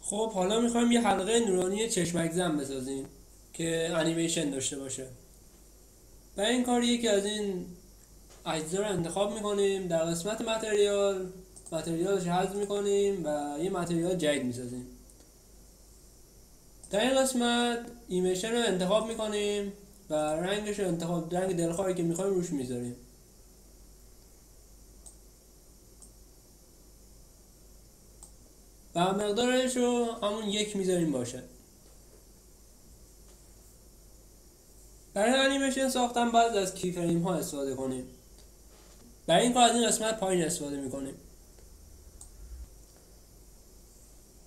خب حالا میخوایم یه حلقه نورانی چشمک زن بسازیم که انیمیشن داشته باشه. برای این کار یکی از این اجزا رو انتخاب میکنیم، در قسمت متریالش حذف میکنیم و یه متریال جدید میسازیم. در این قسمت ایمیشن رو انتخاب میکنیم و رنگش رو رنگ دلخواهی که میخوایم روش میذاریم. و مقدارش رو همون 1 میذاریم باشه. برای انیمیشن ساختن باید از کی فریم ها استفاده کنیم. برای این کار از این قسمت پایین استفاده میکنیم.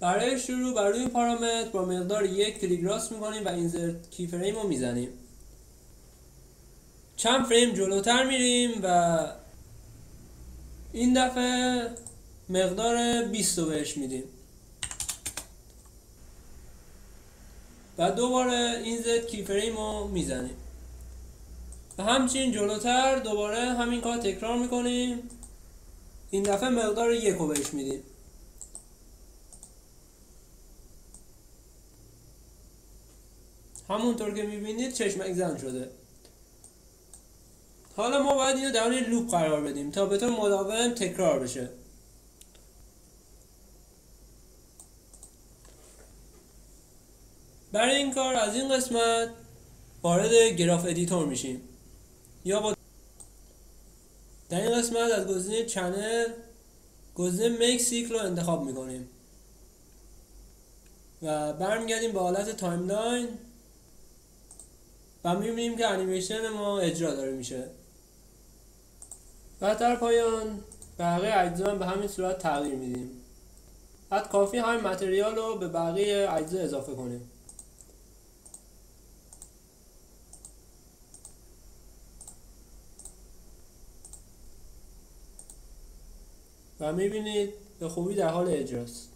برای شروع بر روی پارامتر با مقدار 1 کلیک راست میکنیم و اینسرت کی فریم رو میزنیم. چند فریم جلوتر میریم و این دفعه مقدار 20 رو بهش میدیم و دوباره اینسرت کی فریم رو میزنیم و همچنین جلوتر دوباره همین کار تکرار میکنیم. این دفعه مقدار 1 رو بهش میدیم. همونطور که میبینید چشمک زن شده. حالا ما باید اینو در لوپ قرار بدیم تا به طور مداوم تکرار بشه. برای این کار از این قسمت وارد گراف ادیتور میشیم در این قسمت از گزینه چنل گزینه میک سیکل رو انتخاب میکنیم و برمیگردیم به حالت تایملاین و میبینیم که انیمیشن ما اجرا داره میشه. و در پایان بقیه اجزا به همین صورت تغییر میدیم. بعد کافی همین متریال رو به بقیه اجزا اضافه کنیم. و میبینید به خوبی در حال اجراست.